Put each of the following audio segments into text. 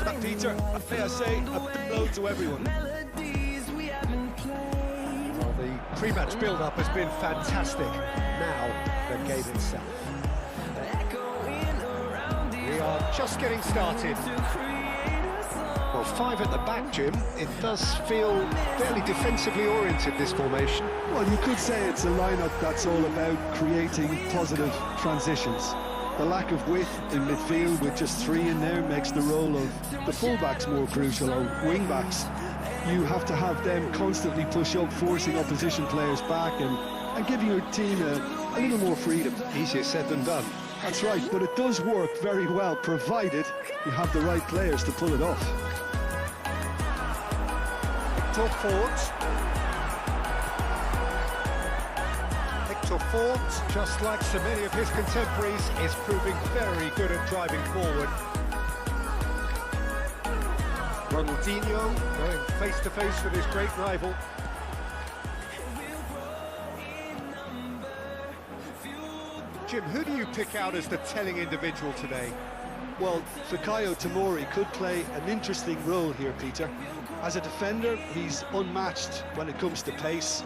that, Peter. May I say, a big blow to everyone. Well, the pre-match build-up has been fantastic. Now, the game itself. We are just getting started. Well, 5 at the back, Jim. It does feel fairly defensively oriented, this formation. Well, you could say it's a lineup that's all about creating positive transitions. The lack of width in midfield with just 3 in there makes the role of the fullbacks more crucial, or wing-backs. You have to have them constantly push up, forcing opposition players back and giving your team a little more freedom. Easier said than done. That's right, but it does work very well, provided you have the right players to pull it off. Victor Fort, just like so many of his contemporaries, is proving very good at driving forward. Ronaldinho going face-to-face with his great rival. Jim, who do you pick out as the telling individual today? Well, Fikayo Tomori could play an interesting role here, Peter. As a defender, he's unmatched when it comes to pace.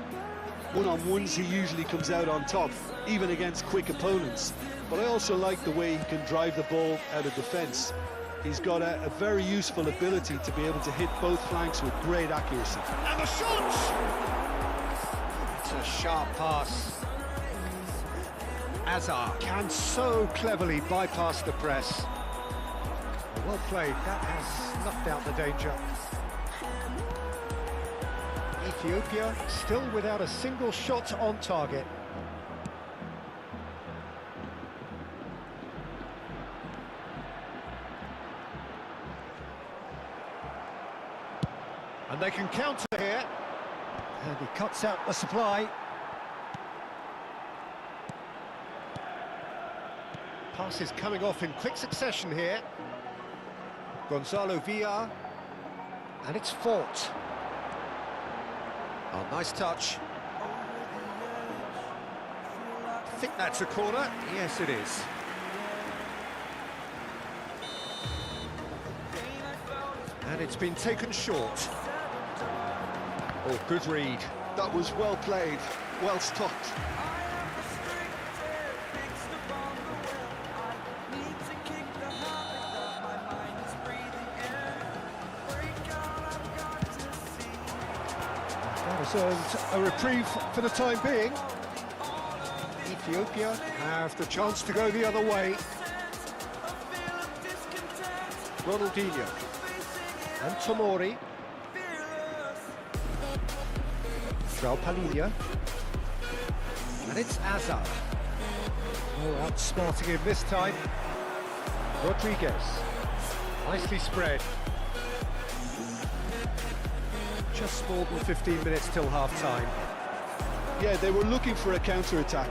One-on-ones, he usually comes out on top, even against quick opponents. But I also like the way he can drive the ball out of defence. He's got a very useful ability to be able to hit both flanks with great accuracy. And the shot! It's a sharp pass. Azar can so cleverly bypass the press. Well played, that has snuffed out the danger. Ethiopia still without a single shot on target. And they can counter here. And he cuts out the supply. Passes coming off in quick succession here. Gonzalo Villar. And it's Fort. Oh, nice touch. I think that's a corner. Yes, it is. And it's been taken short. Oh, good read. That was well played, well stopped. That was a reprieve for the time being. Ethiopia have the chance to go the other way. Ronaldinho and Tomori. Palhinha. And it's Azar. Oh, outsmarting him this time. Rodriguez. Nicely spread. Just more than 15 minutes till half-time. Yeah, they were looking for a counter-attack.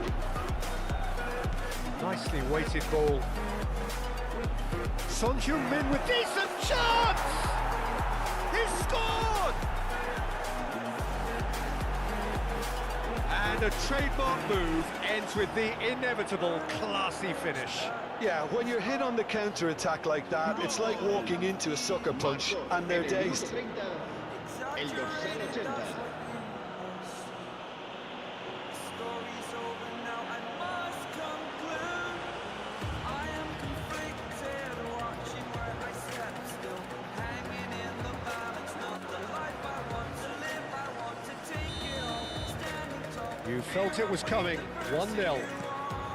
Nicely weighted ball. Son Heung-min with decent chance! He scored! And a trademark move ends with the inevitable classy finish. Yeah, when you're hit on the counter-attack like that, it's like walking into a sucker punch and they're dazed. You felt it was coming, 1-0.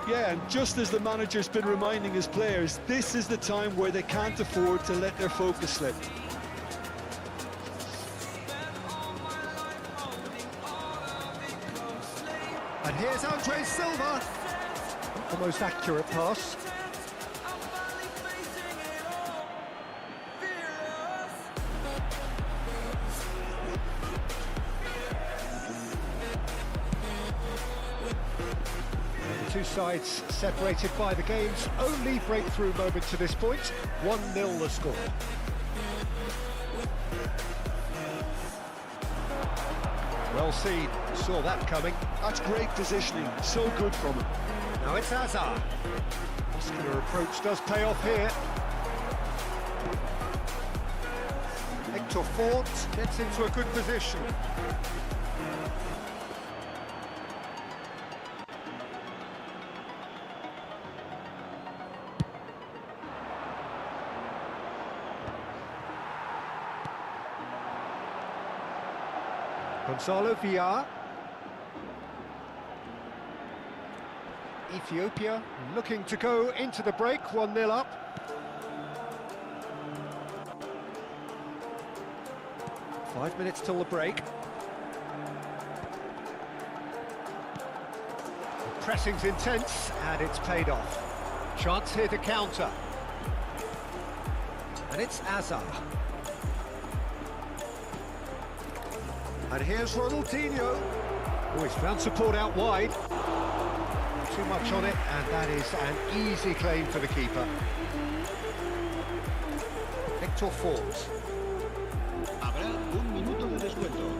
Yeah, and just as the manager's been reminding his players, this is the time where they can't afford to let their focus slip. And here's Andre Silva. The most accurate pass. Two sides separated by the game's only breakthrough moment to this point. 1-0 the score. Well seen, saw that coming. That's great positioning, so good from him. Now it's Azar. Muscular approach does pay off here. Victor Fort gets into a good position. Gonzalo Villar. Ethiopia looking to go into the break, 1-0 up. Five minutes till the break. The pressing's intense and it's paid off. Chance here to counter. And it's Azar. And here's Ronaldinho. Oh, he's found support out wide. Too much on it, and that is an easy claim for the keeper. Victor Fort. Habrá un minuto de descuento.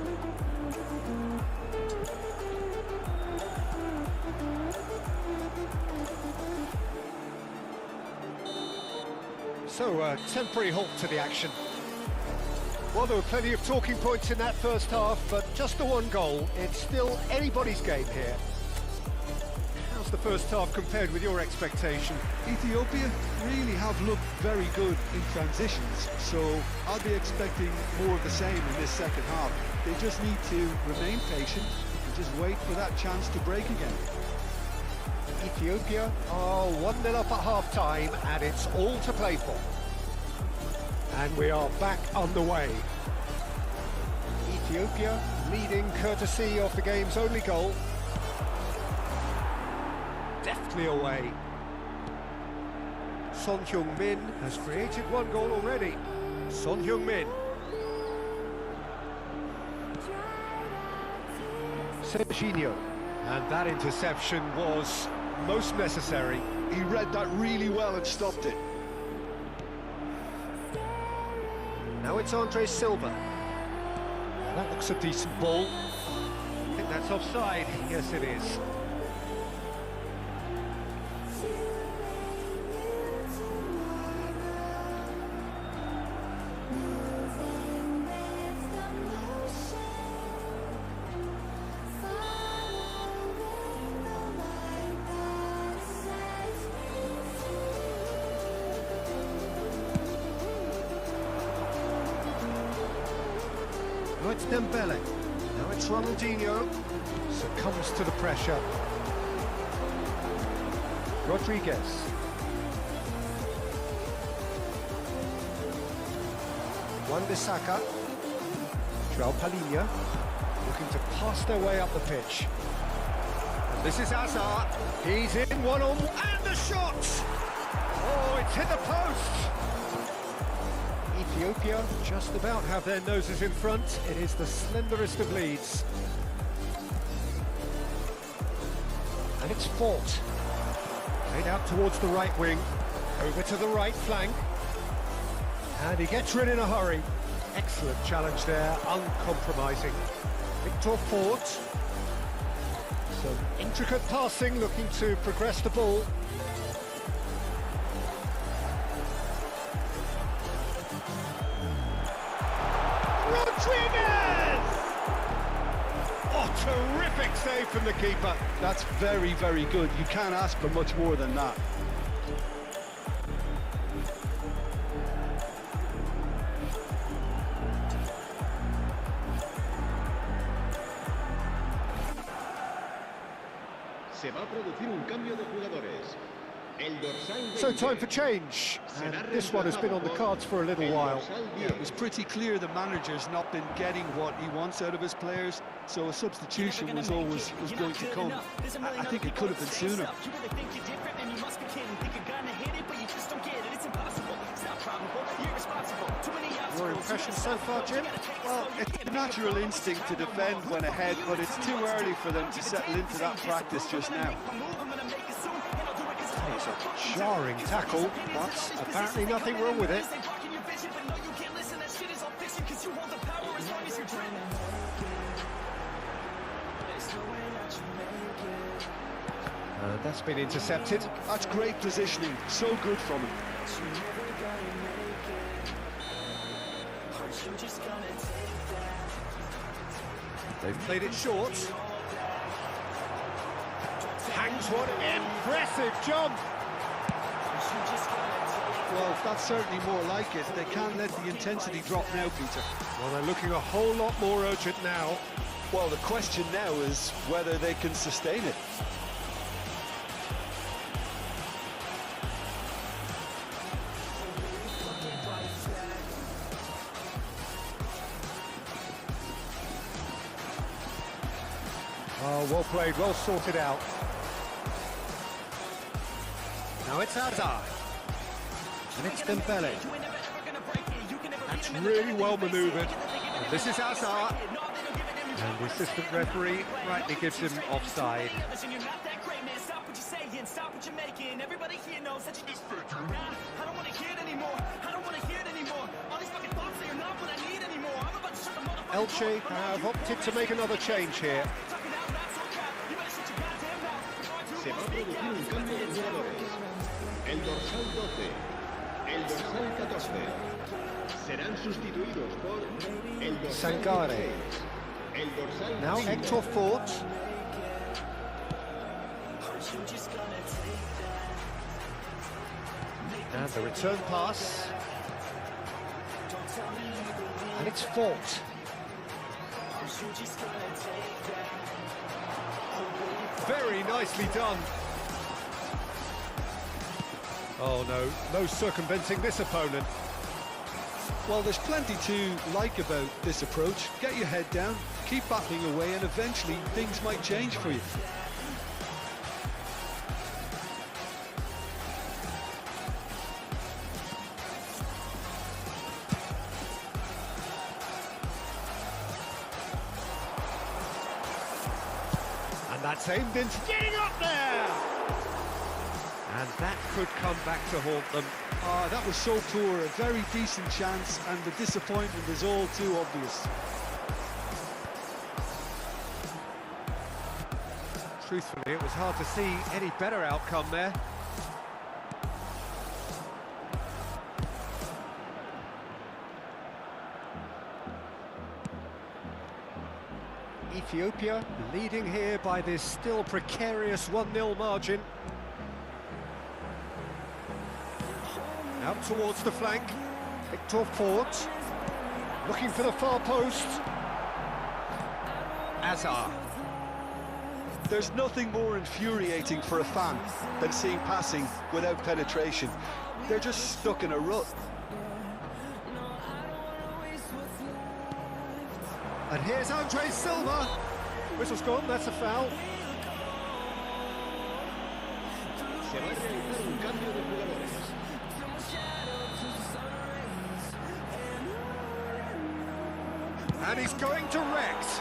So, a temporary halt to the action. Well, there were plenty of talking points in that first half, but just the one goal. It's still anybody's game here. How's the first half compared with your expectation? Ethiopia really have looked very good in transitions, so I'll be expecting more of the same in this second half. They just need to remain patient and just wait for that chance to break again. Ethiopia are 1-0 up at half-time, and it's all to play for. And we are back underway. Ethiopia leading courtesy of the game's only goal. Deftly away. Son Heung-min has created one goal already. Son Heung-min. Serginho. And that interception was most necessary. He read that really well and stopped it. Now it's Andre Silva. That looks a decent ball. I think that's offside. Yes, it is. Now it's Dembele. Now it's Ronaldinho. Succumbs to the pressure. Rodriguez. Wan-Bissaka. João Palhinha. Looking to pass their way up the pitch. And this is Azar. He's in one-on-one. And the shot! Oh, it's hit the post! Ethiopia just about have their noses in front. It is the slenderest of leads. And it's Fort. Played out towards the right wing. Over to the right flank. And he gets rid in a hurry. Excellent challenge there, uncompromising. Victor Fort. Some intricate passing, looking to progress the ball. Rodriguez! Oh, terrific save from the keeper. That's very, very good. You can't ask for much more than that. Se va a producir un cambio de jugadores. So time for change, and this one has been on the cards for a little while. Yeah, it was pretty clear the manager's not been getting what he wants out of his players, so a substitution was going to come. I think it could have been sooner. Your impression so far, Jim? Well, it's a natural instinct to defend when ahead, but it's too early for them to settle into that practice just now. It's a jarring tackle, but apparently nothing wrong with it. That's been intercepted. That's great positioning, so good from him. They've played it short. Hangs one, impressive jump. Well, that's certainly more like it. They can't let the intensity drop now, Peter. Well, they're looking a whole lot more urgent now. Well, the question now is whether they can sustain it. Oh, well played, well sorted out. Now it's Hazard. And it's Dembele. That's really well manoeuvred. And this is Hazard. And the assistant referee rightly gives him offside. Elche have opted to make another change here. Se va a producir un cambio de jugadores. El dorsal 12, el dorsal 14 serán sustituidos por el dorsal Sangare. 16, el dorsal Now 5. Hector Fort. And the return pass. And it's Fort. Very nicely done. Oh no circumventing this opponent. Well, there's plenty to like about this approach. Get your head down, keep battling away, and eventually things might change for you. And that's aimed into getting up there! And that could come back to haunt them. That was so poor, a very decent chance, and the disappointment is all too obvious. Truthfully, it was hard to see any better outcome there. Ethiopia leading here by this still precarious 1-0 margin. Out towards the flank, Hector Fort, looking for the far post. Hazard. There's nothing more infuriating for a fan than seeing passing without penetration. They're just stuck in a rut. And here's Andre Silva. Whistle's gone, that's a foul. Se va a realizar un cambio de jugadores. And he's going direct.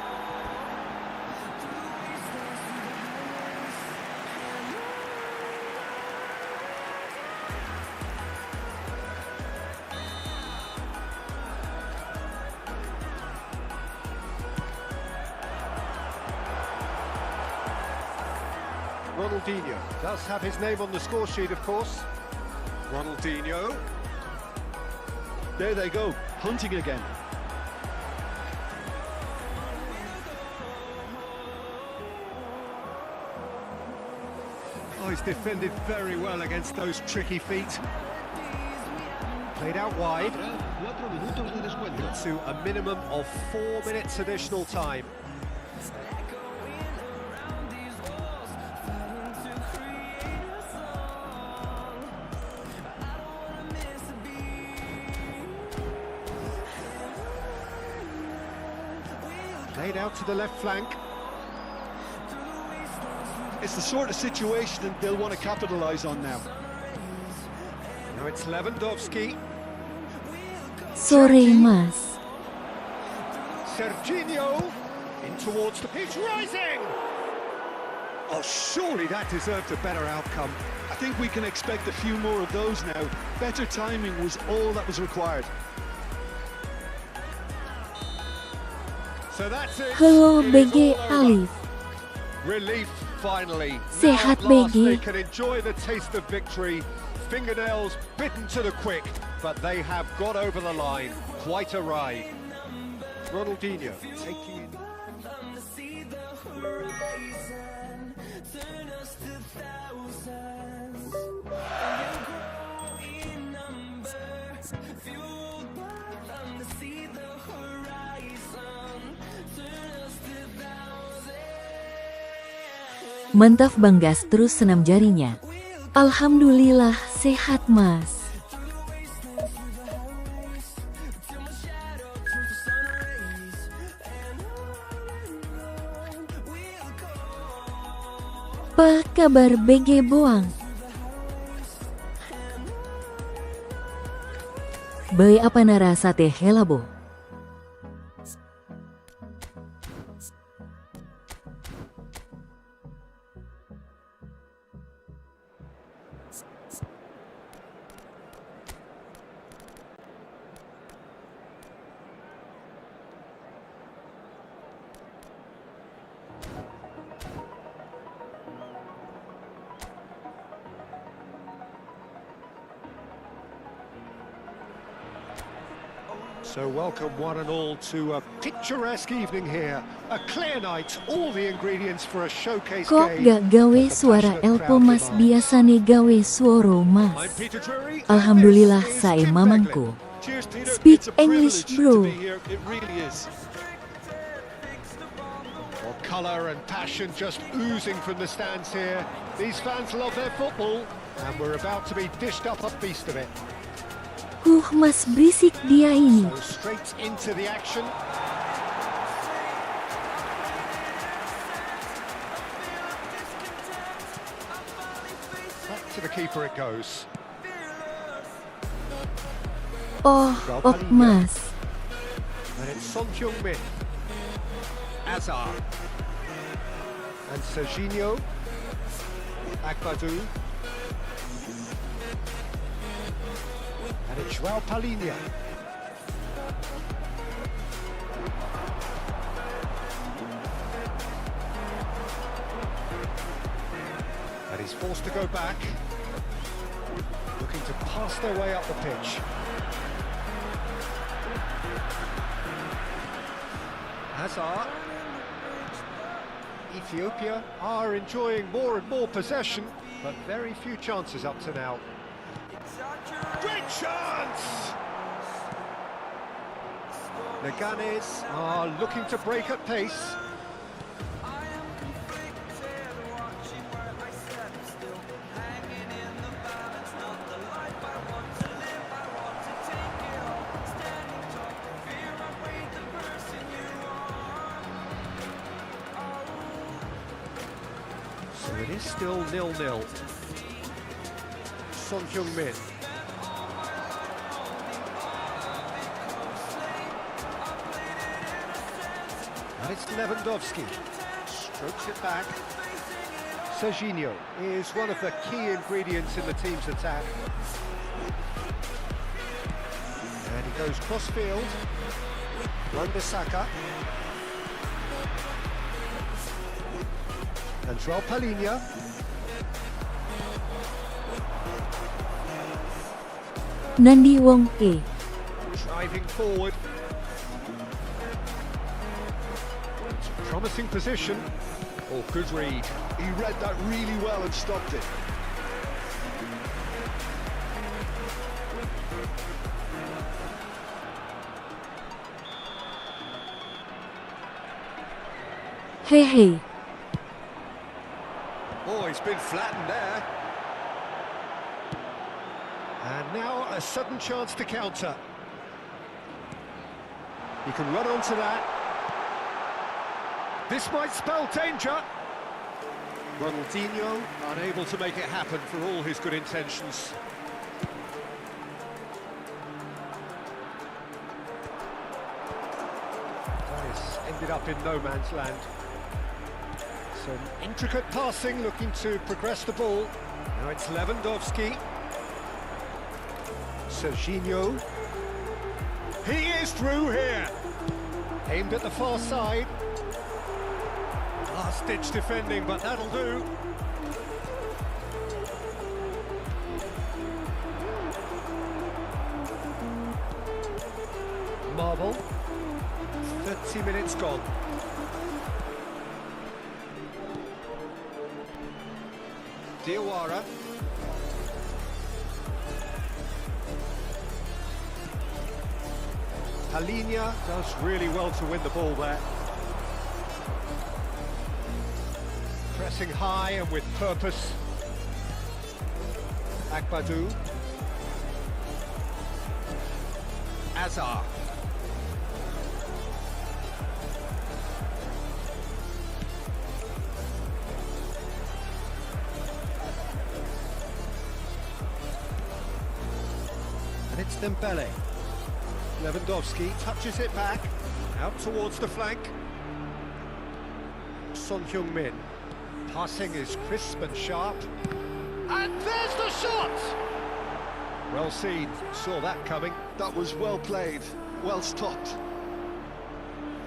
Ronaldinho does have his name on the score sheet, of course. Ronaldinho. There they go, hunting again. Oh, he's defended very well against those tricky feet. Played out wide. Habrá 4 minutos de descuento. To a minimum of 4 minutes additional time. Played out to the left flank. It's the sort of situation that they'll want to capitalise on now. Now it's Lewandowski. Soreimas. Serginho in towards the pitch, rising! Oh, surely that deserved a better outcome. I think we can expect a few more of those now. Better timing was all that was required. So that's it. Hello, It is BG all over. Alif. Relief finally. Sehat, Now at last BG. they can enjoy the taste of victory. Fingernails bitten to the quick, but they have got over the line. quite a ride. Ronaldinho taking in. Mantap Bang Gas terus senam jarinya. Alhamdulillah sehat Mas. Apa kabar BG Boang? Bae apa nara sate helabo? So welcome one and all to a picturesque evening here. A clear night, all the ingredients for a showcase Kok game. gak gawe suara Elpo Mas biasane gawe suoro I'm Mas? Peter Drury, Alhamdulillah and this is saya Kim mamangku. Cheers, Peter. Speak It's a English, privilege bro. to be here. It really is. Well, colour and passion just oozing from the stands here. These fans love their football, and we're about to be dished up a feast of it. Mas berisik dia ini. So straight into the action. Back to the keeper it goes. Oh, Mas. And it's Son Heung-min, Azar, and Serginho, Agbadou, and it's João Palhinha. And he's forced to go back, looking to pass their way up the pitch. Hazard. Ethiopia are enjoying more and more possession, but very few chances up to now. Great chance! Leganes are looking to break at pace. So it is still 0-0. Son Heung-min. And it's Lewandowski. Strokes it back. Serginho is one of the key ingredients in the team's attack. And he goes cross-field. Wan-Bissaka. And João Palhinha. Nandi Wong E. Driving forward. It's a promising position. Oh, good read. He read that really well and stopped it. Hey. Oh, he's been flattened there. And now a sudden chance to counter. He can run onto that. This might spell danger. Ronaldinho unable to make it happen for all his good intentions. That has ended up in no man's land. Some intricate passing, looking to progress the ball. Now it's Lewandowski. Serginho. He is through here. Aimed at the far side. Last-ditch defending, but that'll do. Marble. 30 minutes gone. Diawara. Halinha does really well to win the ball there. Pressing high and with purpose. Agbadou. Azar. And it's Dembele. Lewandowski touches it back, out towards the flank. Son Heung-min. Passing is crisp and sharp. And there's the shot! Well seen, saw that coming. That was well played, well stopped.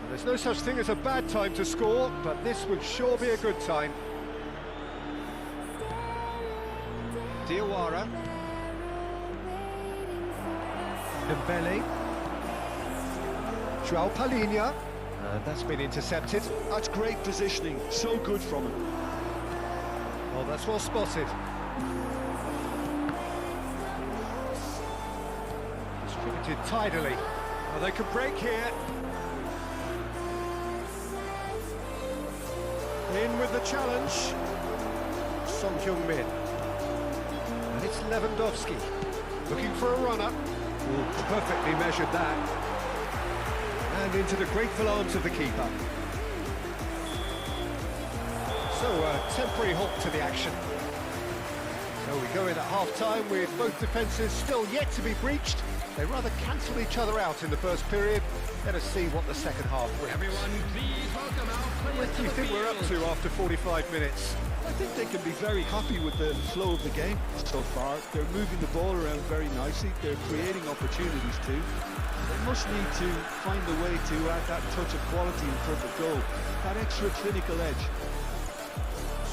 There's no such thing as a bad time to score, but this would sure be a good time. Diawara. Dembele. João Palhinha. And that's been intercepted. That's great positioning, so good from him. Oh, that's well spotted. Distributed tidily. Oh, they could break here. In with the challenge. Son Heung-min. And it's Lewandowski. Looking for a runner. Oh, perfectly measured that. And into the grateful arms of the keeper. So, a temporary halt to the action. So we go in at half-time with both defences still yet to be breached. They rather cancelled each other out in the first period. Let us see what the second half brings. Everyone, please welcome our players. What do you think we're up to after 45 minutes? I think they can be very happy with the flow of the game so far. They're moving the ball around very nicely. They're creating opportunities too. They must need to find a way to add that touch of quality in front of goal, that extra clinical edge.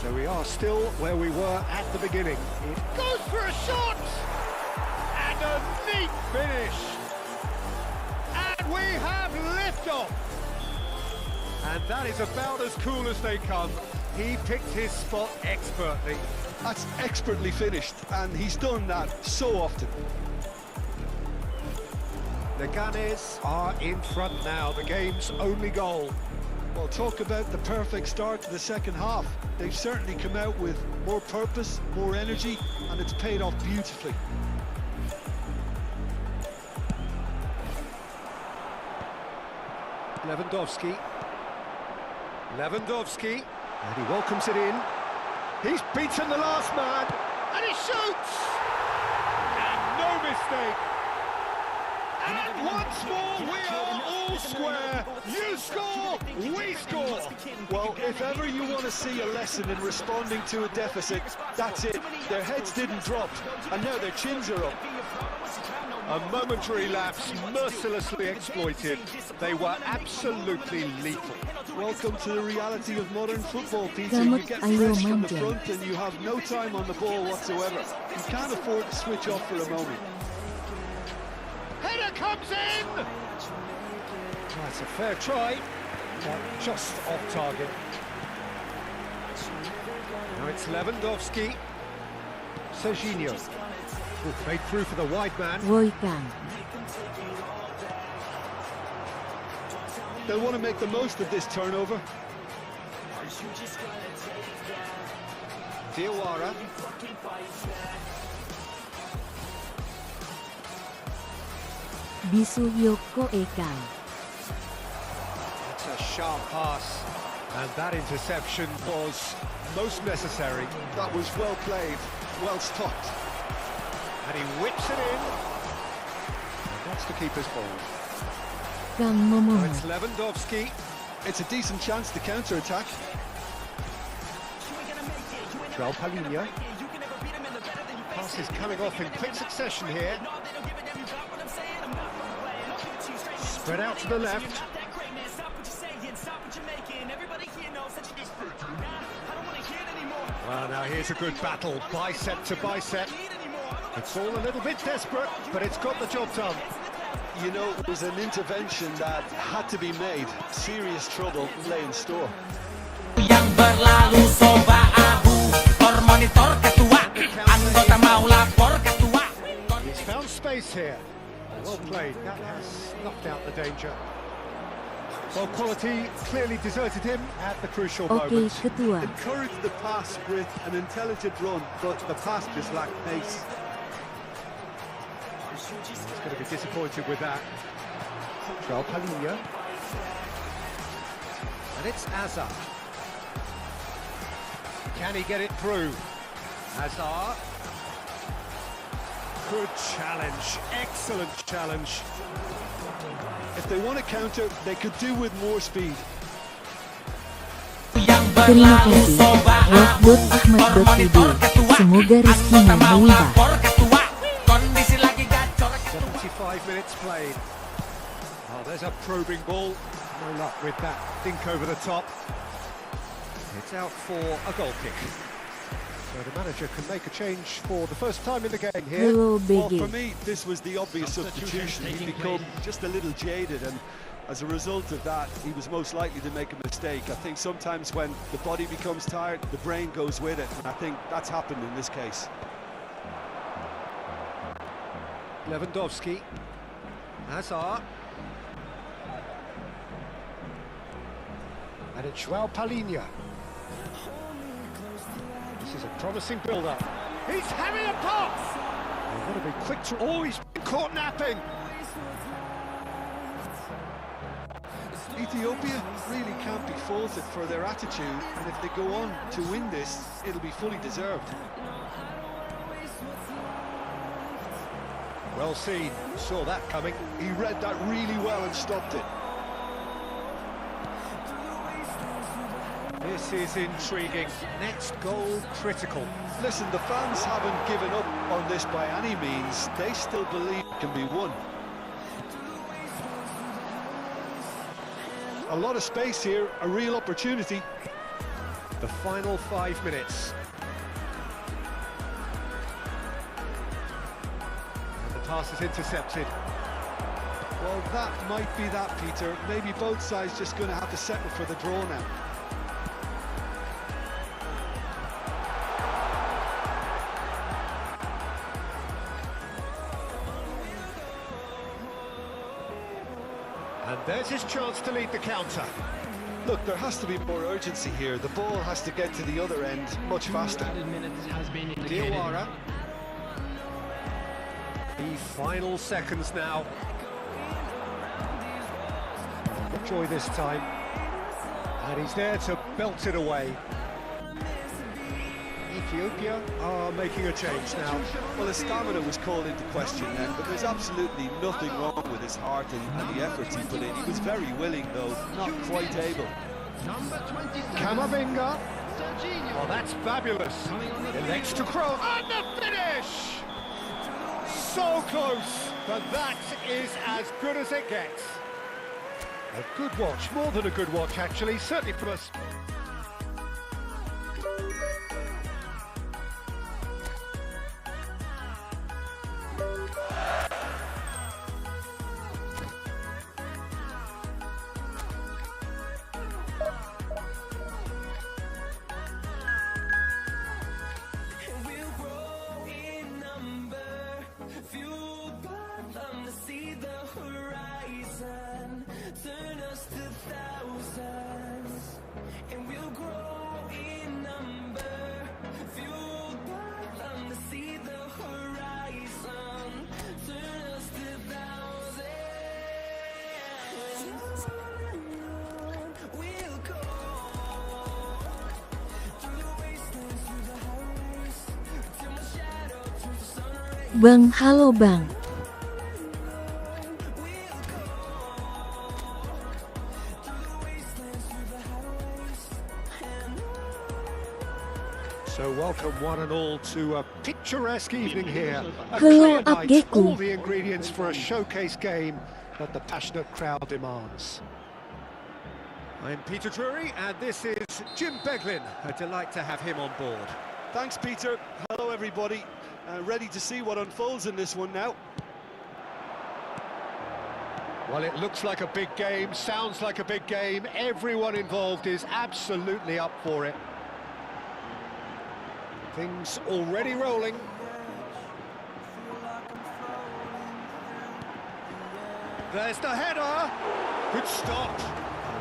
So we are still where we were at the beginning. It goes for a shot! And a neat finish! And we have liftoff! And that is about as cool as they come. He picked his spot expertly. That's expertly finished, and he's done that so often. The Gunners are in front now, the game's only goal. Well, talk about the perfect start to the second half. They've certainly come out with more purpose, more energy, and it's paid off beautifully. Lewandowski. And he welcomes it in. He's beaten the last man, and he shoots! And no mistake! And once more, we are all square. You score, we score. Well, if ever you want to see a lesson in responding to a deficit, that's it. Their heads didn't drop, and now their chins are up. A momentary lapse, mercilessly exploited. They were absolutely lethal. Welcome to the reality of modern football, Peter. You get fresh from the front and you have no time on the ball whatsoever. You can't afford to switch off for a moment. Header comes in! That's a fair try, but just off target. Now it's Lewandowski. Serginho. Made through for the wide man. Woykan. They'll want to make the most of this turnover. Diawara. Bisuhyoko Ekang. It's a sharp pass, and that interception was most necessary. That was well played, well stopped. And he whips it in. And that's the keeper's ball. Kang Now Momo. it's Lewandowski. It's a decent chance to counter-attack. João Palhinha. Passes coming off in quick succession here. Spread out to the left. Well, now here's a good battle, bicep to bicep. It's all a little bit desperate, but it's got the job done. you know, it was an intervention that had to be made. Serious trouble lay in store. Yang berlalu coba abu, monitor ketua, anggota mau lapor ketua. He's found space here. Well played. That has snuffed out the danger. Well, quality clearly deserted him at the crucial Oke, moment. ketua. Encouraged the pass with an intelligent run, but the pass just lacked pace. He's going to be disappointed with that. Joao Palhinha. And it's Azar. Can he get it through? Azar. Good challenge. Excellent challenge. If they want to counter, they could do with more speed. Yang Terima berlalu kasih. coba abu, Love.ahmad.id. ketua, Semoga rezekinya mau melimpah. lapor ketua. Kondisi lagi gacor. 75 minutes played. Oh, there's a probing ball. No luck with that. Dink over the top. It's out for a goal kick. So the manager can make a change for the first time in the game here. Hello, Well, BG. for me, this was the obvious substitution. He'd become just a little jaded, and as a result of that, he was most likely to make a mistake. I think sometimes when the body becomes tired, the brain goes with it, and I think that's happened in this case. Lewandowski. Hazard. And it's Joao Palhinha. This is a promising build-up. He's having a pop! They've got to be quick to... Oh, he's been caught napping! Ethiopia really can't be faulted for their attitude, and if they go on to win this, it'll be fully deserved. Well seen. Saw that coming. He read that really well and stopped it. This is intriguing. Next goal critical. Listen, the fans haven't given up on this by any means. They still believe it can be won. A lot of space here, a real opportunity. The final 5 minutes. And the pass is intercepted. Well, that might be that, Peter. Maybe both sides just going to have to settle for the draw now. And there's his chance to lead the counter. Look, there has to be more urgency here. The ball has to get to the other end much faster. Diawara. The final seconds now. Enjoy this time. And he's there to belt it away. Ethiopia are making a change now. Well, his stamina was called into question then, but there's absolutely nothing wrong with his heart and the efforts he put in. He was very willing, though, not quite able. Camavinga. Oh, that's fabulous. Elects to cross. And the finish! So close, but that is as good as it gets. A good watch, more than a good watch, actually, certainly from us. Bang, halo Bang. So welcome one and all to a picturesque evening here. A Hello, clear night, Abgeku. all the ingredients for a showcase game that the passionate crowd demands. I'm Peter Drury and this is Jim Beglin. A delight to have him on board. Thanks, Peter. Hello, everybody. Ready to see what unfolds in this one now. Well, it looks like a big game, sounds like a big game. Everyone involved is absolutely up for it. Things already rolling. There's the header. Good stop.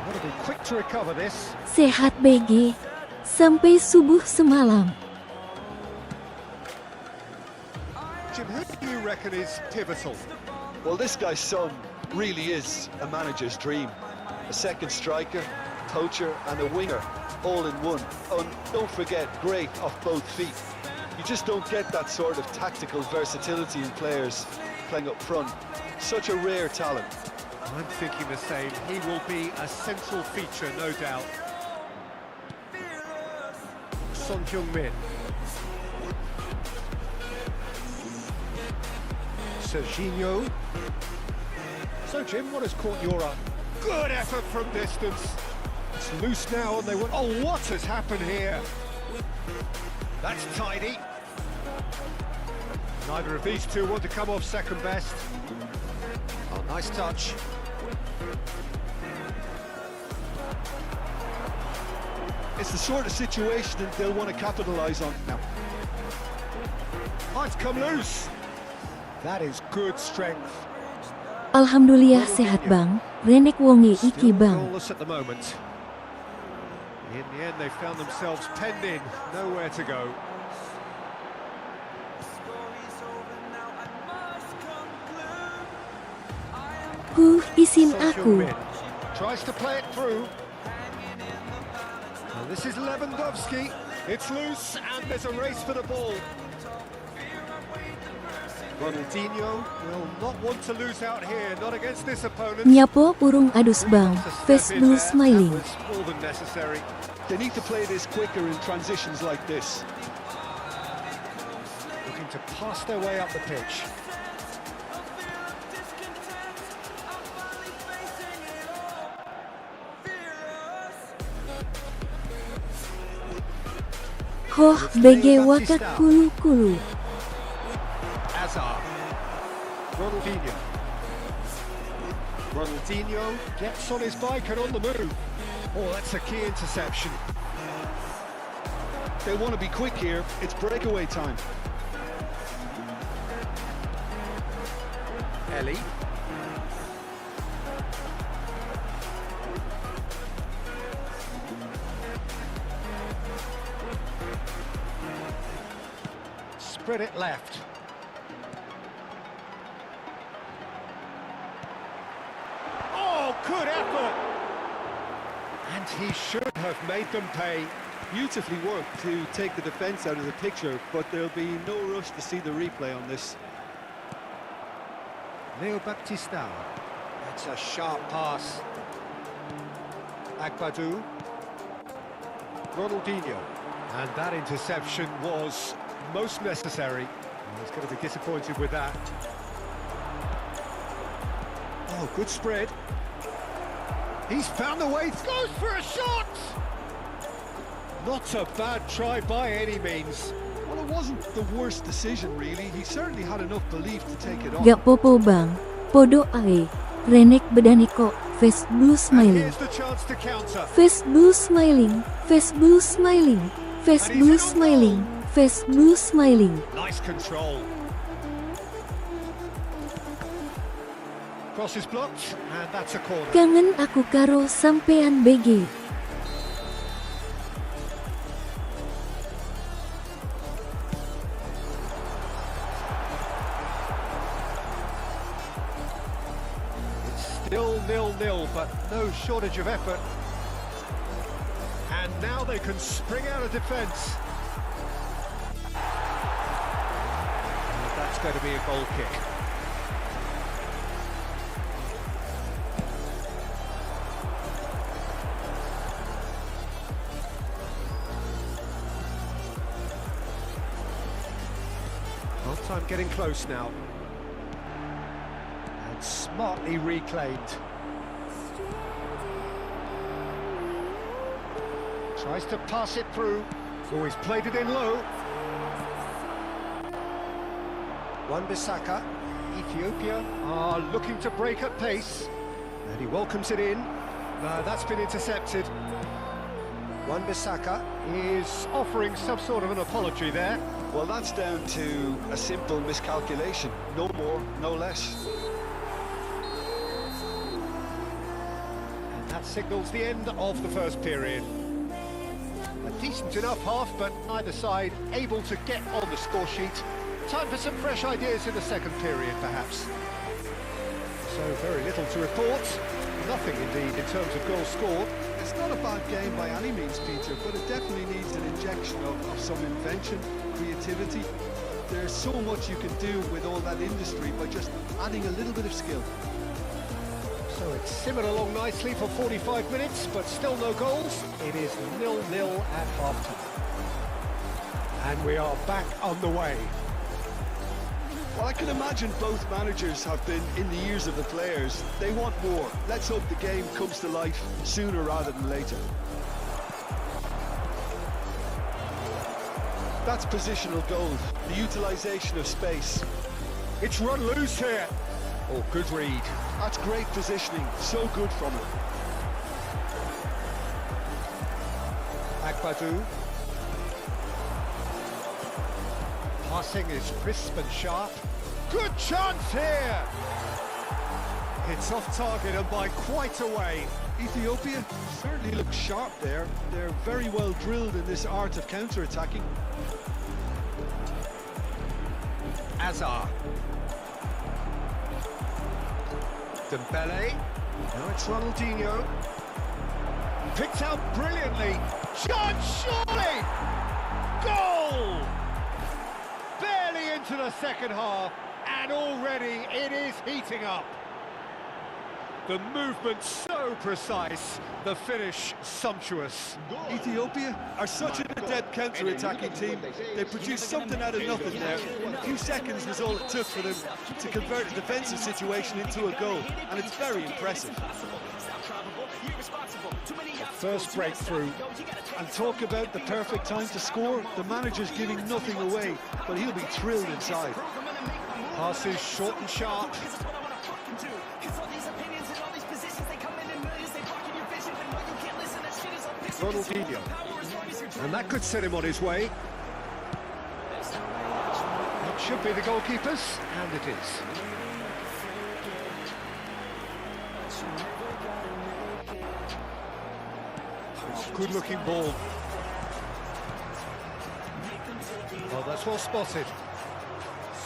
Got to be quick to recover this. Sehat BG. Sampai subuh semalam. Jim, who do you reckon is pivotal? Well, this guy's son really is a manager's dream. A second striker, poacher and a winger, all in one. And don't forget, great off both feet. You just don't get that sort of tactical versatility in players playing up front. Such a rare talent. I'm thinking the same. He will be a central feature, no doubt. Son Heung-min. Serginho. So, Jim, what has caught your eye? Good effort from distance. It's loose now, and they went. Oh, what has happened here? That's tidy. Neither of these two want to come off second best. Oh, nice touch. It's the sort of situation that they'll want to capitalise on now. Oh, it's come loose. That is good strength. Alhamdulillah sehat bang. Renek wongi iki Still bang. goalless at the moment. In the end, they found themselves penned in, nowhere to go. Isin Son aku. Heung-min tries to play it through. And this is Lewandowski. It's loose, and there's a race for the ball. Ronaldinho will not want to lose out here, not against this opponent. Nyapo urung adus bang. Face blue smiling. That was more than necessary. They need to play this quicker in transitions like this. Looking to pass their way up the pitch. Hoh BG wakat kulu-kulu. Hazard. Ronaldinho. Ronaldinho gets on his bike and on the move. Oh, that's a key interception. They want to be quick here. It's breakaway time. Ellie. Spread it left. Oh, good effort! And he should have made them pay. Beautifully worked to take the defence out of the picture, but there'll be no rush to see the replay on this. Leo Baptista. That's a sharp pass. Agbadou. Ronaldinho. And that interception was most necessary. He's going to be disappointed with that. Oh, good spread. He's found a way, goes for a shot! Not a bad try by any means. Well, it wasn't the worst decision, really. He certainly had enough belief to take it on. Gak popo bang. Podo ae. Renek bedaniko. Face blue And smiling. here's the chance to counter. Face blue smiling. Face blue smiling. Face And he's blue in on smiling. Face blue smiling. Nice control. Cross is blocked, and that's a corner. Kangen aku karo sampean BG. Still 0-0, but no shortage of effort. And now they can spring out of defence. That's going to be a goal kick. Half time getting close now. And smartly reclaimed. Tries to pass it through. Oh, he's played it in low. Wan-Bissaka, Ethiopia are looking to break at pace. And he welcomes it in. No, that's been intercepted. Wan-Bissaka is offering some sort of an apology there. Well, that's down to a simple miscalculation. No more, no less. And that signals the end of the first period. A decent enough half, but neither side able to get on the score sheet. Time for some fresh ideas in the second period, perhaps. So very little to report. Nothing, indeed, in terms of goals scored. It's not a bad game by any means, Peter, but it definitely needs an injection of some invention, creativity. There's so much you can do with all that industry by just adding a little bit of skill. So it's simmered along nicely for 45 minutes, but still no goals. It is 0-0 at half-time. And we are back on the way. Well, I can imagine both managers have been in the ears of the players. They want more. Let's hope the game comes to life sooner rather than later. That's positional goal, the utilisation of space. It's run loose here. Oh, good read. That's great positioning, so good from him. Agbadu. Passing is crisp and sharp. Good chance here! It's off target and by quite a way. Ethiopia certainly looks sharp there. They're very well drilled in this art of counter-attacking. Azar. Dembele. Now it's Ronaldinho. Picked out brilliantly. Chance, surely! Goal! Barely into the second half, and already it is heating up. The movement so precise, the finish sumptuous. Ethiopia are such an adept counter-attacking team. They produced something out of nothing there. A few seconds was all it took for them to convert a defensive situation into a goal, and it's very impressive. First breakthrough. And talk about the perfect time to score. The manager's giving nothing away, but he'll be thrilled inside. Passes short and sharp. Ronaldinho. And that could set him on his way. That should be the goalkeeper's, and it is. Good looking ball. Well, that's well spotted.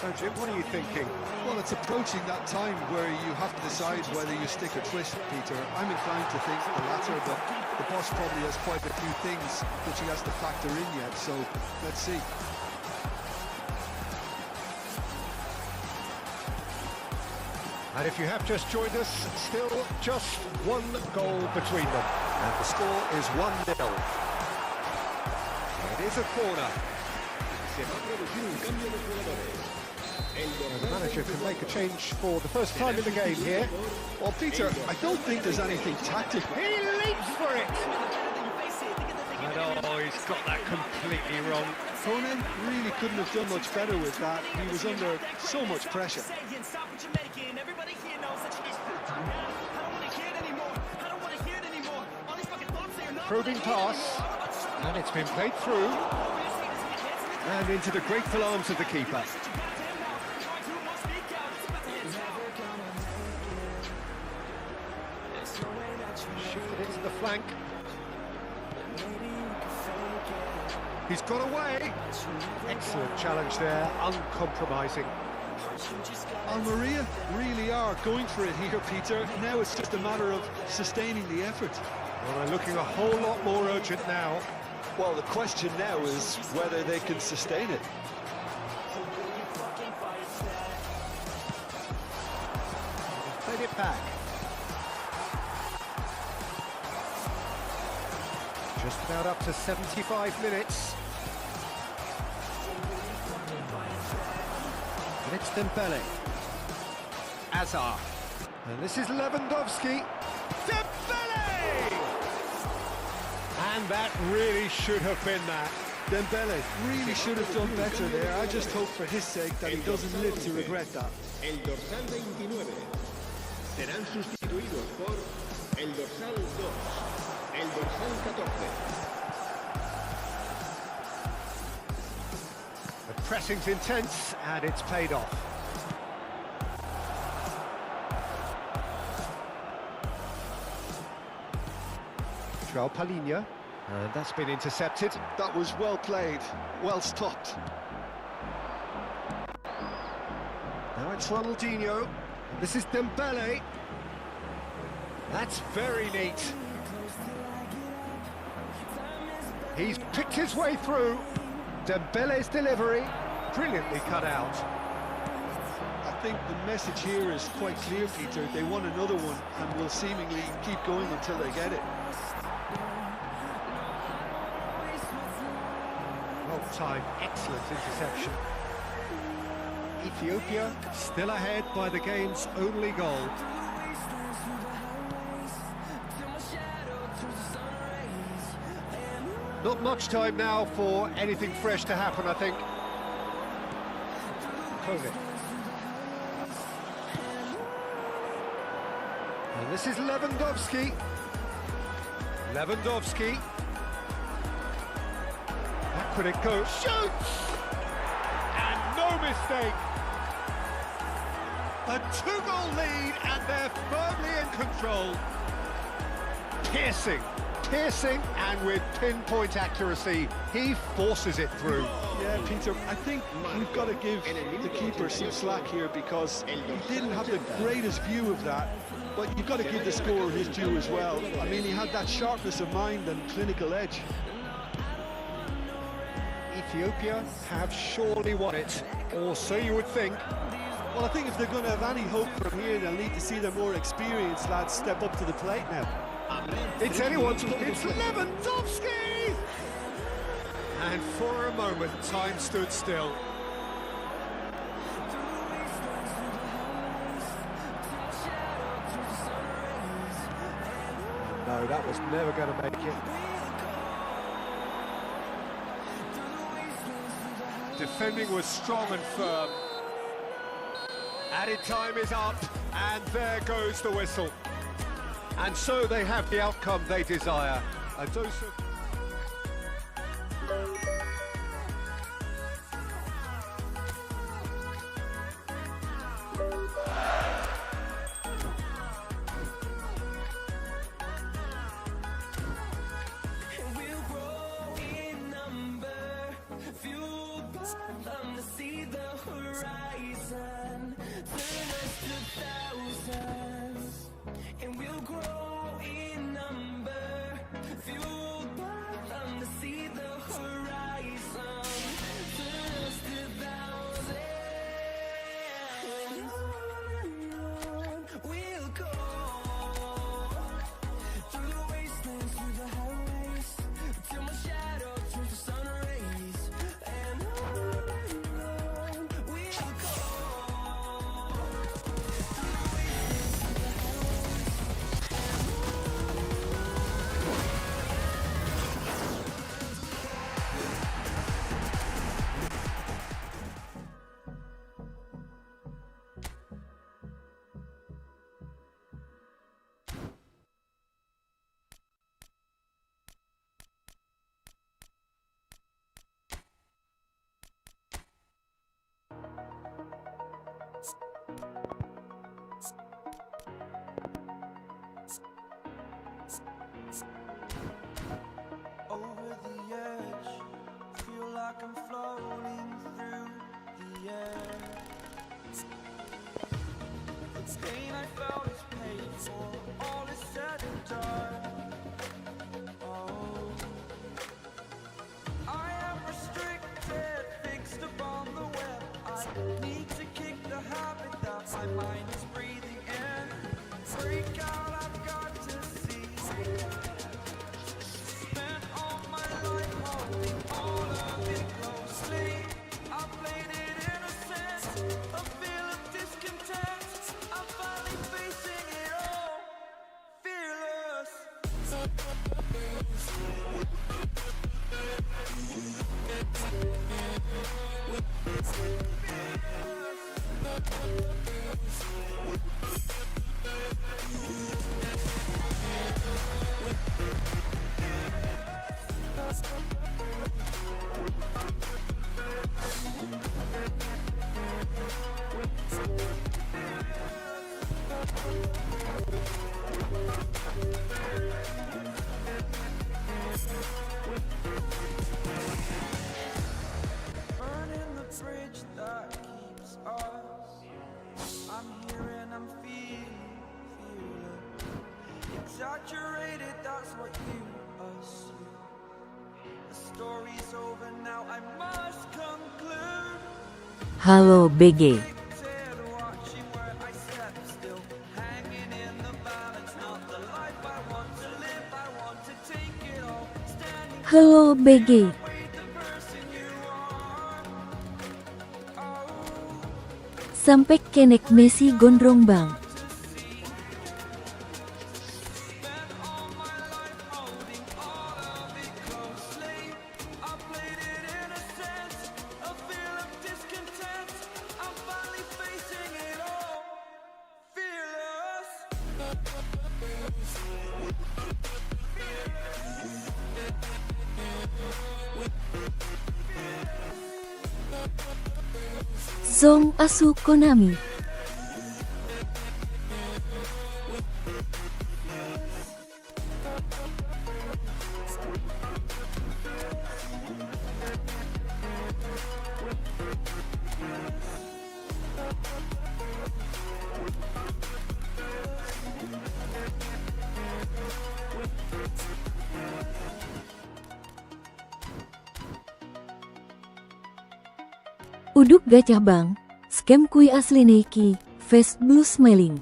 So Jim, what are you thinking? Well, it's approaching that time where you have to decide whether you stick or twist, Peter. I'm inclined to think the latter, but the boss probably has quite a few things which he has to factor in yet, so let's see. And if you have just joined us, still just one goal between them. And the score is 1-0. It is a corner. And the manager can make a change for the first time in the game here. Well, Peter, I don't think there's anything tactical. He leaps for it! And oh, he's got that completely wrong. Conan really couldn't have done much better with that. He was under so much pressure. Probing pass, and it's been played through, and into the grateful arms of the keeper. Shifted into the flank. He's got away. Excellent challenge there, uncompromising. Almeria really are going for it here, Peter. Now it's just a matter of sustaining the effort. Well, they're looking a whole lot more urgent now. Well, the question now is whether they can sustain it. Played it back. Just about up to 75 minutes. And it's Dembele. Azar. And this is Lewandowski. Dembele! And that really should have been that. Dembele really should have done better there. I just hope for his sake that he doesn't live to regret that. El dorsal 29. Serán sustituidos por 14. The pressing's intense and it's paid off. João Palhinha, and that's been intercepted. That was well played, well stopped. Now it's Ronaldinho. This is Dembele. That's very neat. He's picked his way through. Dembele's delivery, brilliantly cut out. I think the message here is quite clear, Peter. They want another one and will seemingly keep going until they get it. Well timed, excellent interception. Ethiopia still ahead by the game's only goal. Not much time now for anything fresh to happen, I think. Kovic. And this is Lewandowski. Lewandowski. Back when it goes, shoots! And no mistake! A 2-goal lead and they're firmly in control. Piercing and with pinpoint accuracy, he forces it through. Yeah, Peter, I think we've got to give the keeper some slack here because he didn't have the greatest view of that, but you've got to give the scorer his due as well. I mean, he had that sharpness of mind and clinical edge. Ethiopia have surely won it, or so you would think. Well, I think if they're going to have any hope from here, they'll need to see their more experienced lads step up to the plate now. It's anyone's, it's Lewandowski! And for a moment, time stood still. No, that was never going to make it. Defending was strong and firm. Added time is up, and there goes the whistle. And so they have the outcome they desire. A dose of... Over the edge, feel like I'm floating through the air. The pain I felt is paid for, all is said and done. Oh, I am restricted, fixed upon the web. I need to kick the habit that my mind is breathing in. Break out, I've got to see. Spent all my life holding all of it closely. I played it innocent, a feel of discontent. I'm finally facing it all, fearless. exaggerated, that's what you assume. The story's over now, I must conclude. Halo BG. Pictured watching where I step still, hanging in the balance, not the life I want to live. I want to take it all, standing Halo BG. with the person you are. Sampai kenek Messi gondrong bang. Zong Asu Konami. Uduk gacah bang, scam kui asli neki, face blue smiling.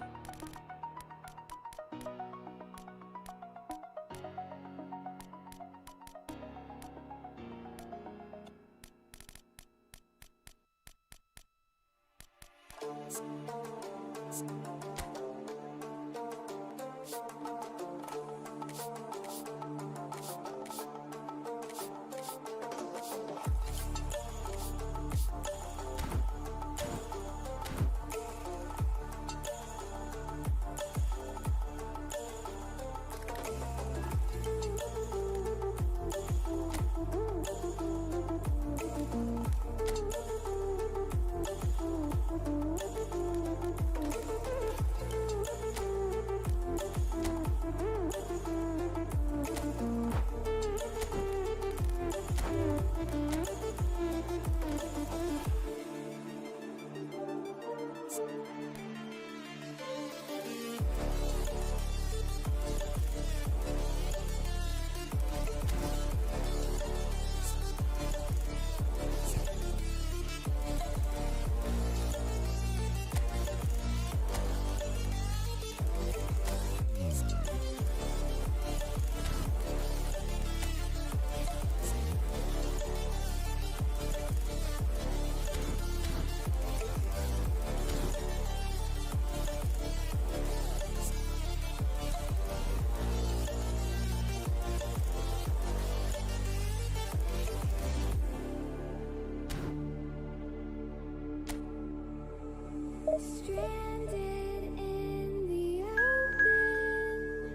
Stranded in the open,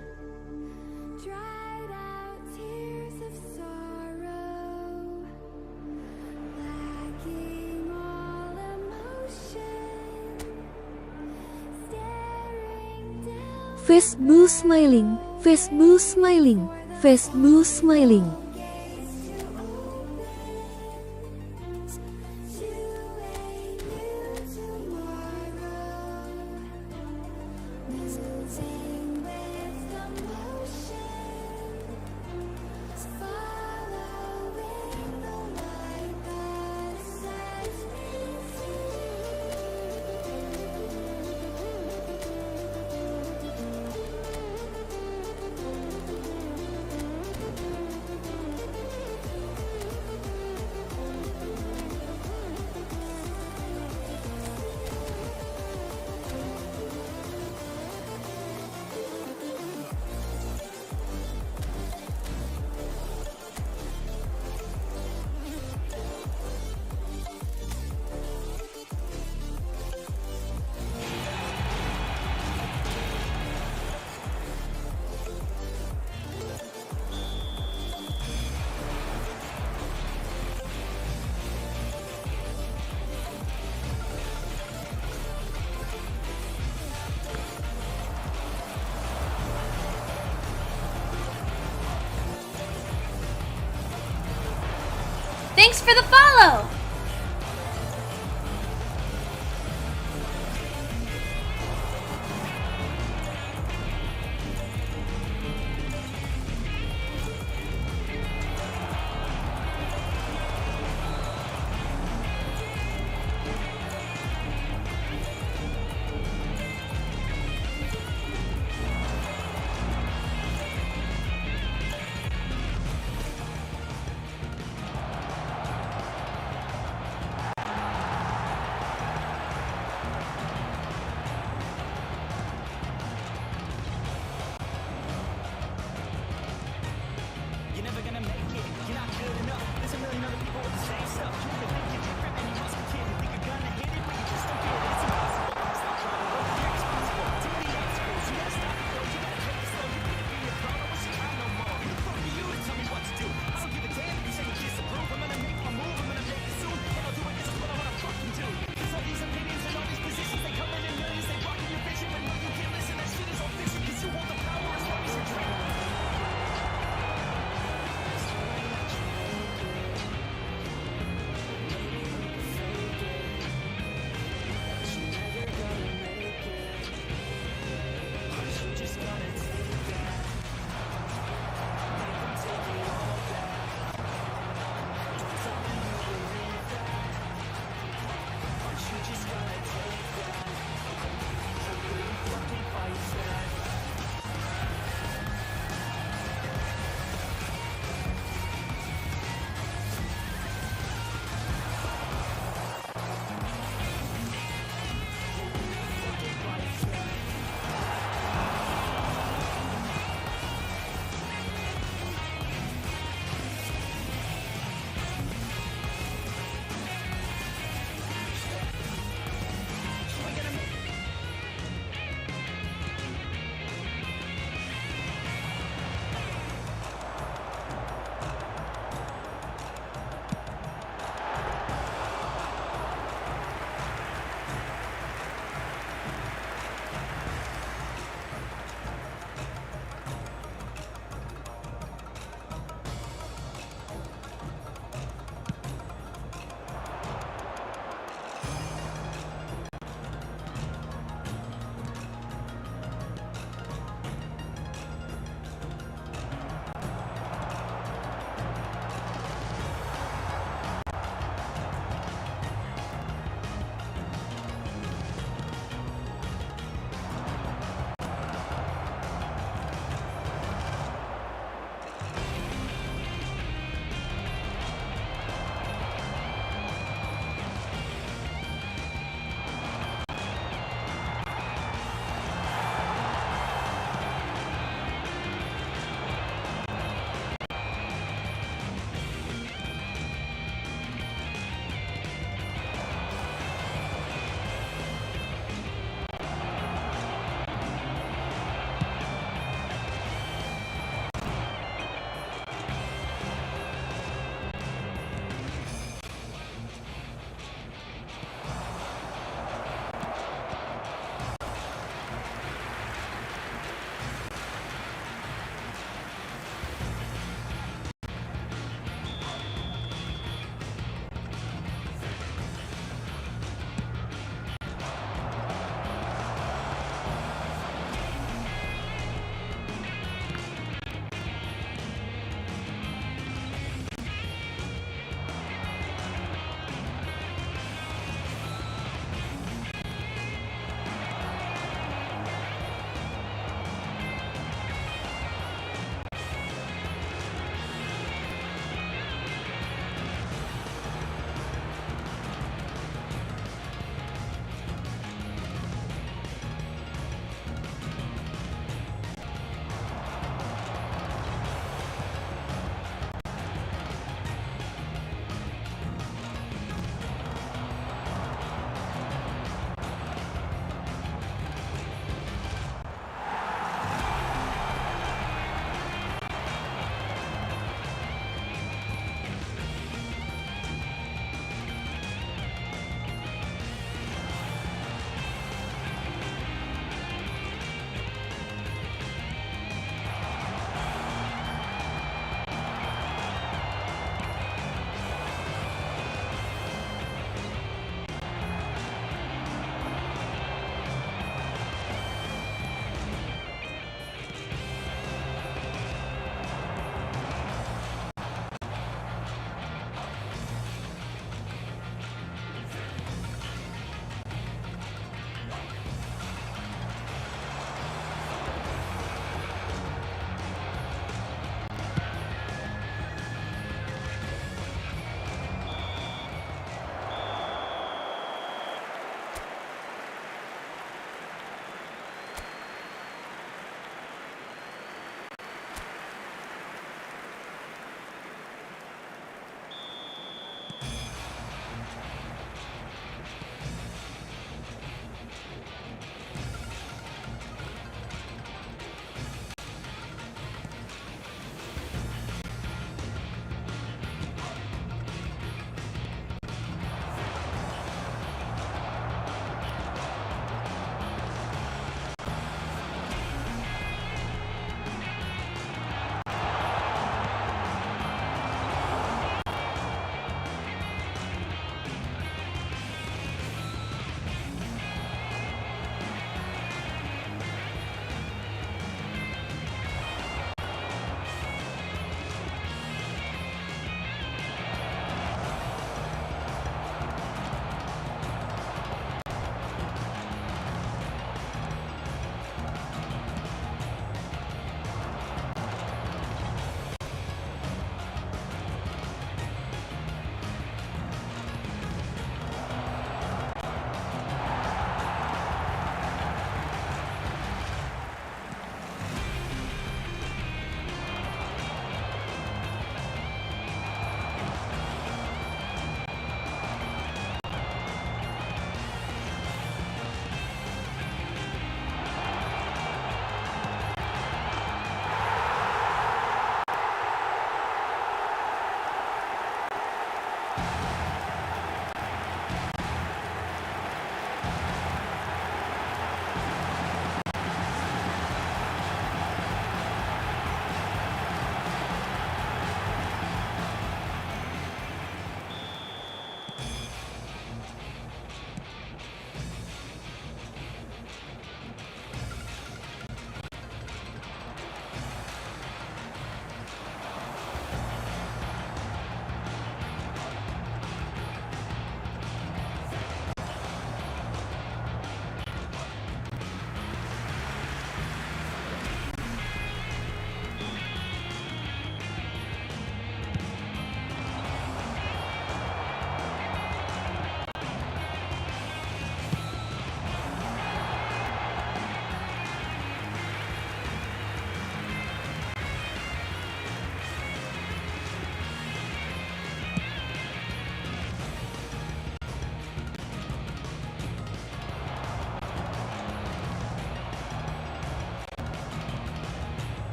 dried out tears of sorrow, lacking all emotion, staring down. Face blue smiling, face blue smiling, face blue smiling. Thanks for the follow!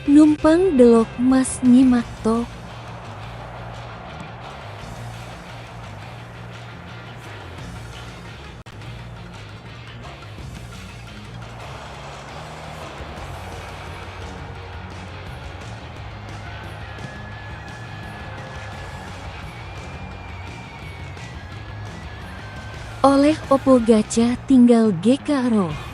Numpang delok mas nyimak tok. Oleh opo gacha tinggal GKRO.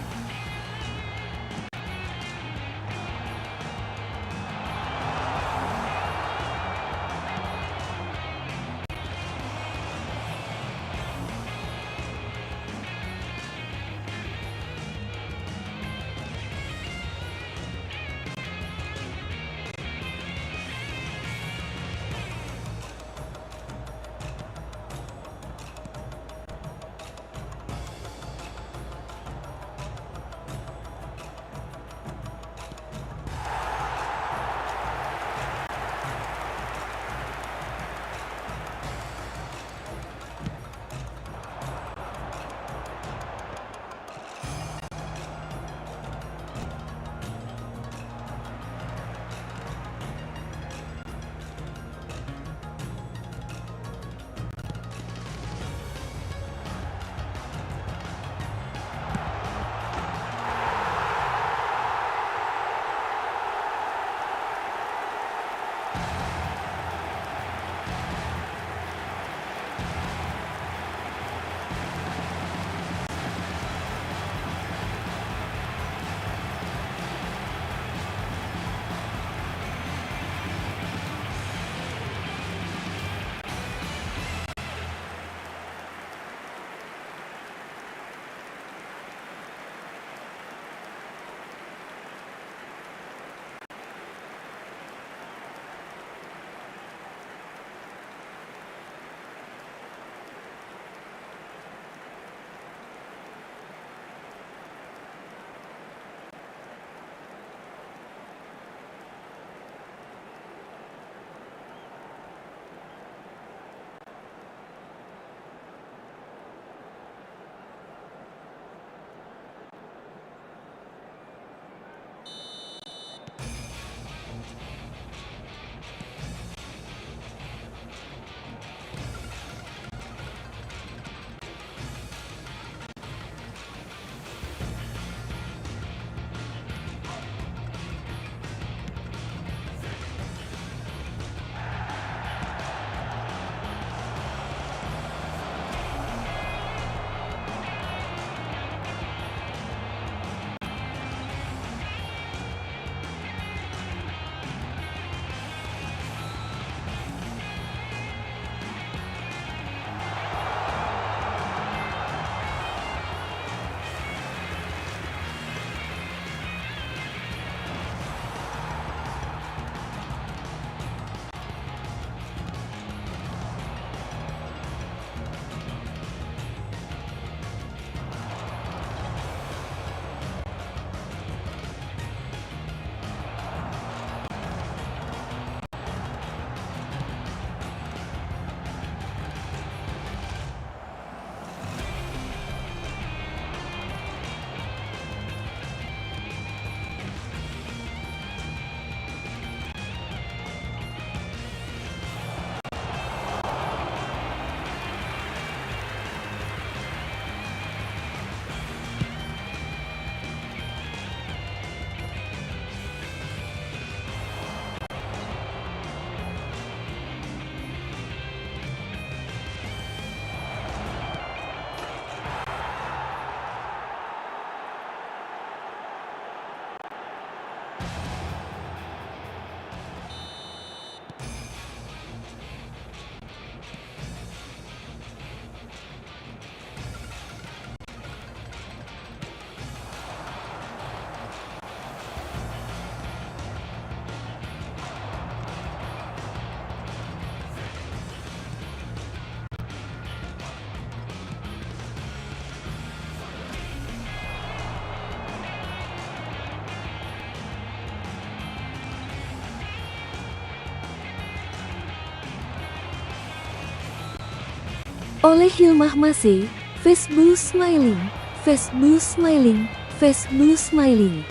oleh Hilmah Mase, Facebook Smiling, Facebook Smiling, Facebook Smiling.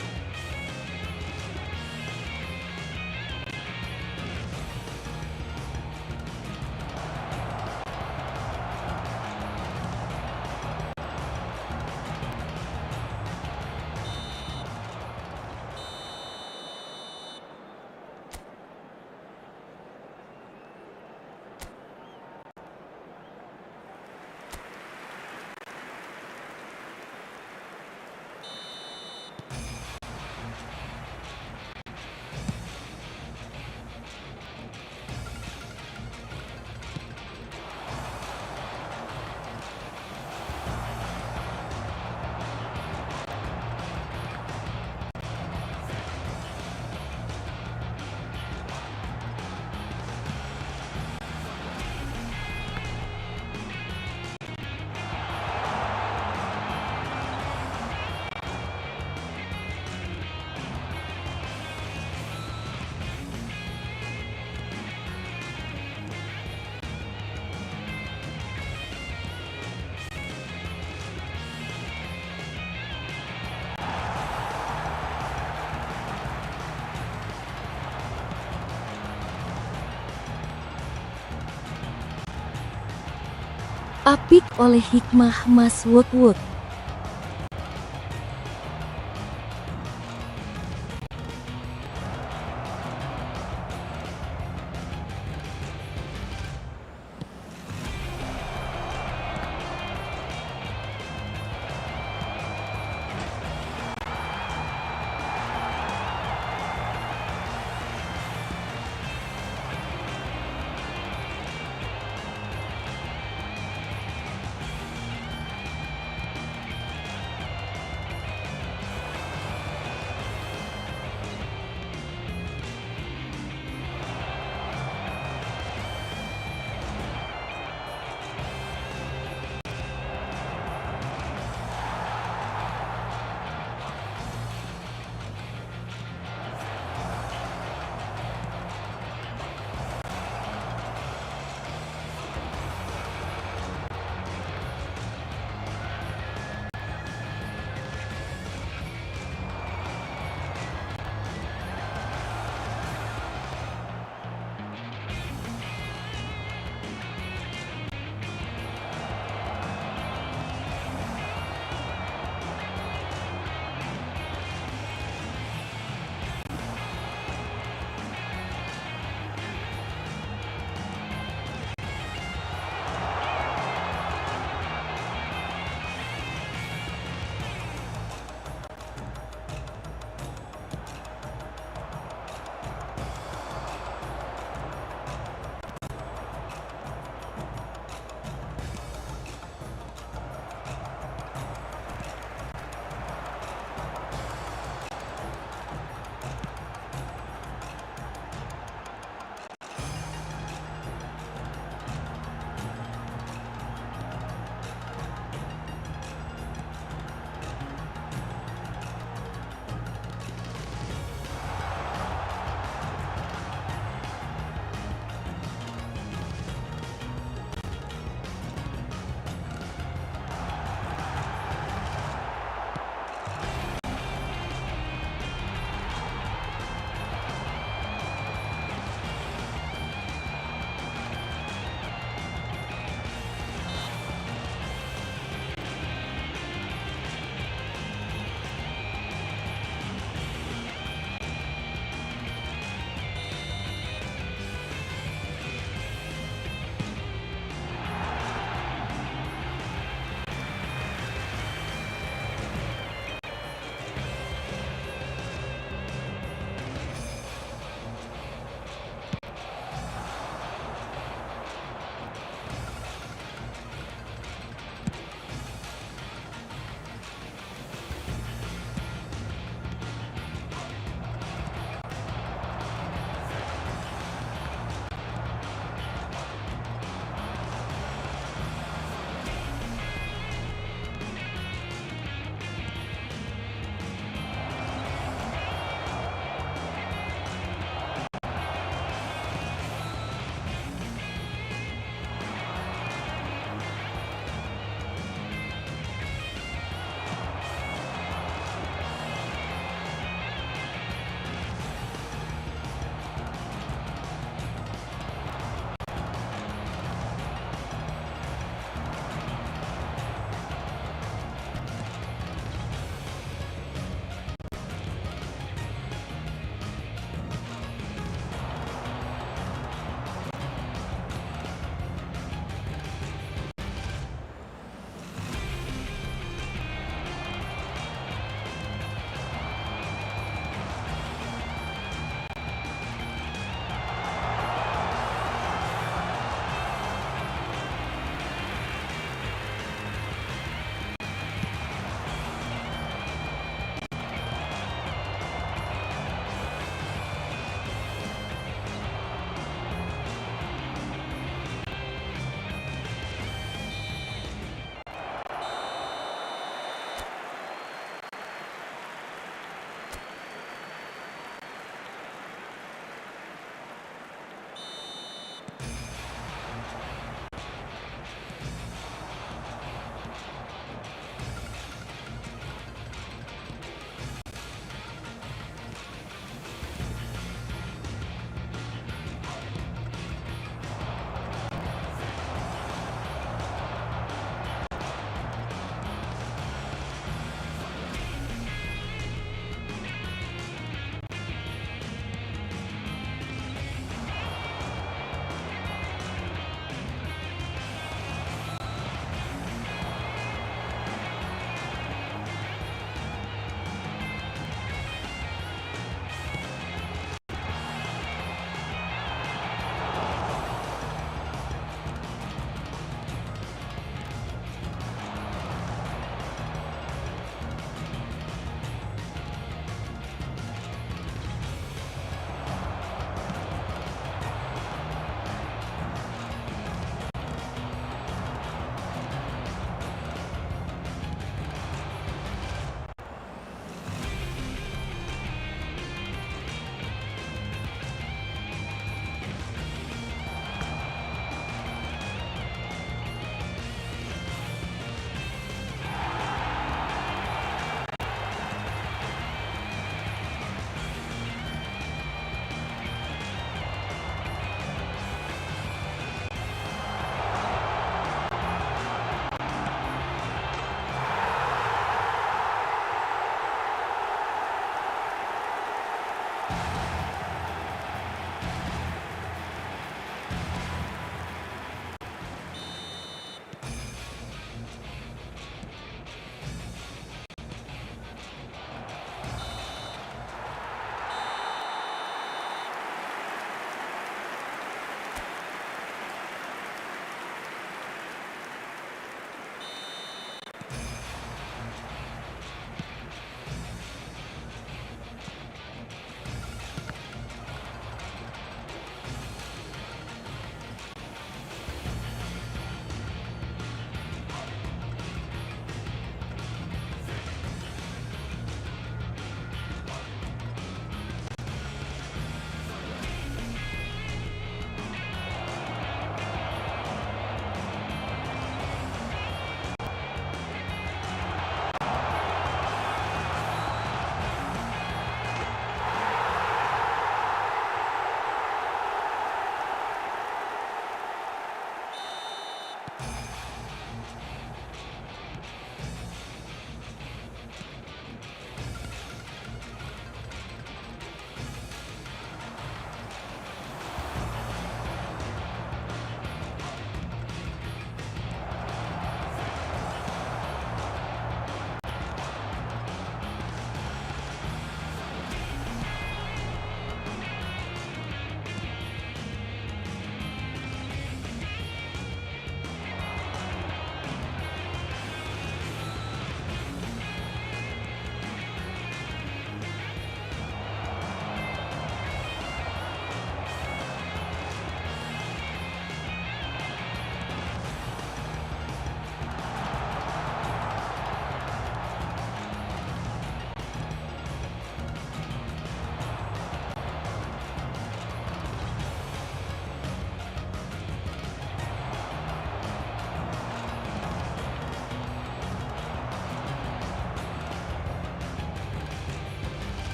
Apik oleh Hikmah Mas Wot.